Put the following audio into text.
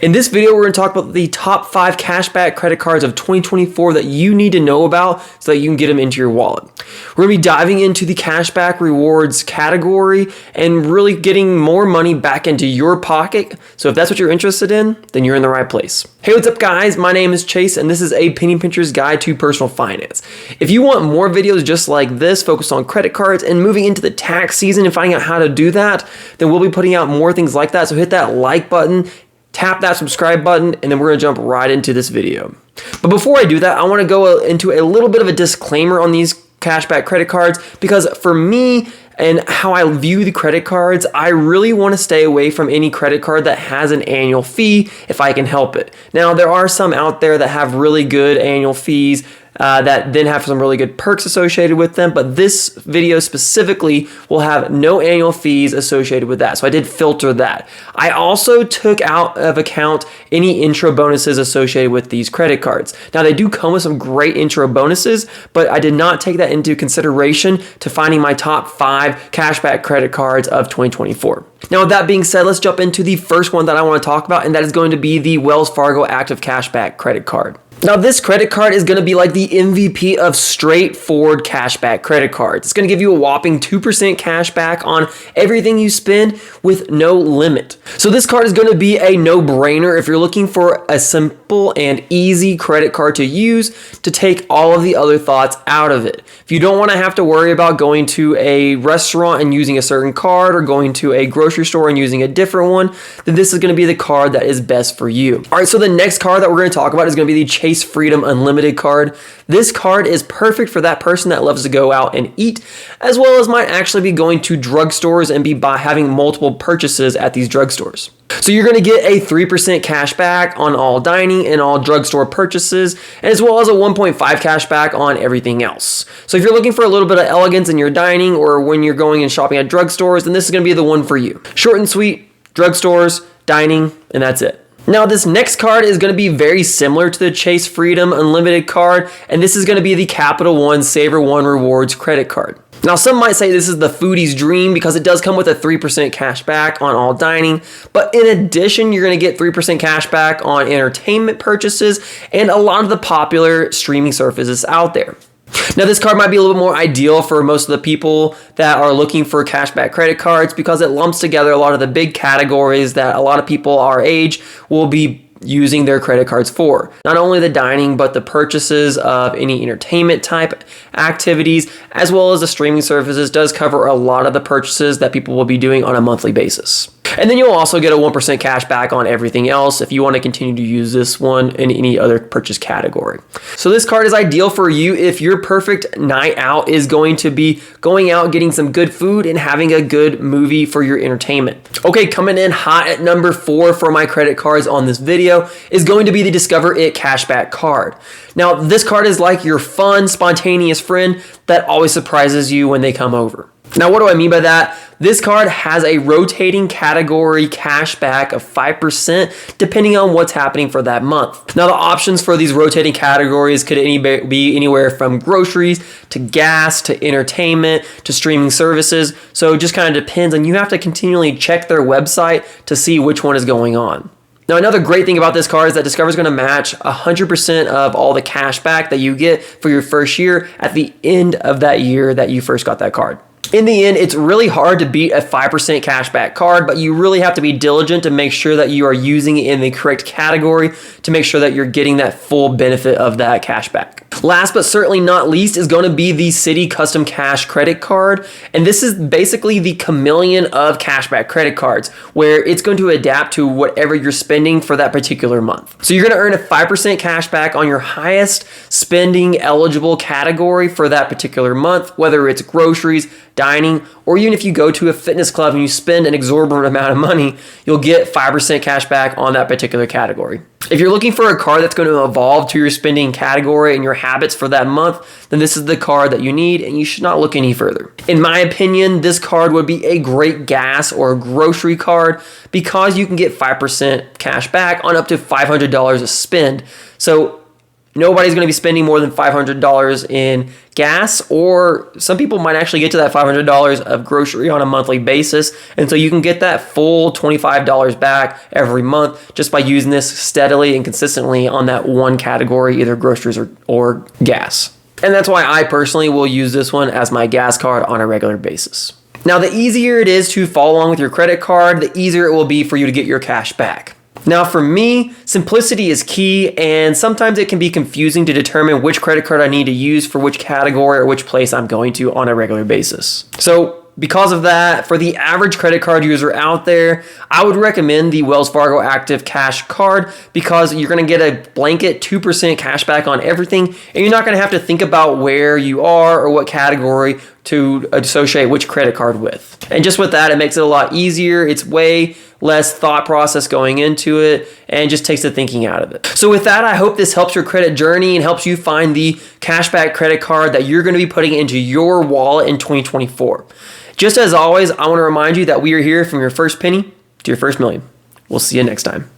In this video, we're going to talk about the top 5 cashback credit cards of 2024 that you need to know about so that you can get them into your wallet. We're going to be diving into the cashback rewards category and really getting more money back into your pocket. So if that's what you're interested in, then you're in the right place. Hey, what's up guys? My name is Chase and this is a penny pincher's guide to personal finance. If you want more videos just like this focused on credit cards and moving into the tax season and finding out how to do that, then we'll be putting out more things like that. So hit that like button, tap that subscribe button, and then we're gonna jump right into this video. But before I do that, I wanna go into a little bit of a disclaimer on these cashback credit cards, because for me and how I view the credit cards, I really wanna stay away from any credit card that has an annual fee if I can help it. Now, there are some out there that have really good annual fees that then have some really good perks associated with them, but this video specifically will have no annual fees associated with that. So I did filter that. I also took out of account any intro bonuses associated with these credit cards. Now they do come with some great intro bonuses, but I did not take that into consideration to finding my top 5 cashback credit cards of 2024. Now with that being said, let's jump into the first one that I want to talk about, and that is going to be the Wells Fargo Active Cashback credit card. Now this credit card is going to be like the MVP of straightforward cashback credit cards. It's going to give you a whopping 2% cash back on everything you spend with no limit. So this card is going to be a no-brainer if you're looking for a simple and easy credit card to use to take all of the other thoughts out of it. If you don't want to have to worry about going to a restaurant and using a certain card or going to a grocery store and using a different one, then this is going to be the card that is best for you. All right, so the next card that we're going to talk about is going to be the Chase Freedom Unlimited card. This card is perfect for that person that loves to go out and eat, as well as might actually be going to drugstores and be having multiple purchases at these drugstores. So you're going to get a 3% cash back on all dining and all drugstore purchases, as well as a 1.5 cash back on everything else. So if you're looking for a little bit of elegance in your dining or when you're going and shopping at drugstores, then this is going to be the one for you. Short and sweet, drugstores, dining, and that's it. Now this next card is going to be very similar to the Chase Freedom Unlimited card, and this is going to be the Capital One SavorOne Rewards credit card. Now some might say this is the foodie's dream because it does come with a 3% cash back on all dining, but in addition you're going to get 3% cash back on entertainment purchases and a lot of the popular streaming services out there. Now this card might be a little bit more ideal for most of the people that are looking for cashback credit cards because it lumps together a lot of the big categories that a lot of people our age will be using their credit cards for. Not only the dining, but the purchases of any entertainment type activities, as well as the streaming services does cover a lot of the purchases that people will be doing on a monthly basis. And then you'll also get a 1% cash back on everything else if you want to continue to use this one in any other purchase category. So this card is ideal for you if your perfect night out is going to be going out, getting some good food, and having a good movie for your entertainment. Okay, coming in hot at number 4 for my credit cards on this video is going to be the Discover It Cashback card. Now, this card is like your fun, spontaneous friend that always surprises you when they come over. Now, what do I mean by that? This card has a rotating category cashback of 5% depending on what's happening for that month. Now, the options for these rotating categories could be anywhere from groceries to gas to entertainment to streaming services. So it just kind of depends, and you have to continually check their website to see which one is going on. Now, another great thing about this card is that Discover is going to match 100% of all the cash back that you get for your first year at the end of that year that you first got that card. In the end, it's really hard to beat a 5% cashback card, but you really have to be diligent to make sure that you are using it in the correct category to make sure that you're getting that full benefit of that cashback. Last but certainly not least is going to be the Citi Custom Cash credit card. And this is basically the chameleon of cashback credit cards, where it's going to adapt to whatever you're spending for that particular month. So you're going to earn a 5% cashback on your highest spending eligible category for that particular month, whether it's groceries, dining, or even if you go to a fitness club and you spend an exorbitant amount of money, you'll get 5% cash back on that particular category. If you're looking for a card that's going to evolve to your spending category and your habits for that month, then this is the card that you need and you should not look any further. In my opinion, this card would be a great gas or grocery card because you can get 5% cash back on up to $500 a spend. So Nobody's going to be spending more than $500 in gas, or some people might actually get to that $500 of grocery on a monthly basis. And so you can get that full $25 back every month just by using this steadily and consistently on that one category, either groceries or gas. And that's why I personally will use this one as my gas card on a regular basis. Now, the easier it is to follow along with your credit card, the easier it will be for you to get your cash back. Now, for me, simplicity is key, and sometimes it can be confusing to determine which credit card I need to use for which category or which place I'm going to on a regular basis. So, because of that, for the average credit card user out there, I would recommend the Wells Fargo Active Cash card because you're going to get a blanket 2% cash back on everything, and you're not going to have to think about where you are or what category to associate which credit card with. And just with that, it makes it a lot easier. It's way less thought process going into it and just takes the thinking out of it. So with that, I hope this helps your credit journey and helps you find the cashback credit card that you're going to be putting into your wallet in 2024. Just as always, I want to remind you that we are here from your first penny to your first million. We'll see you next time.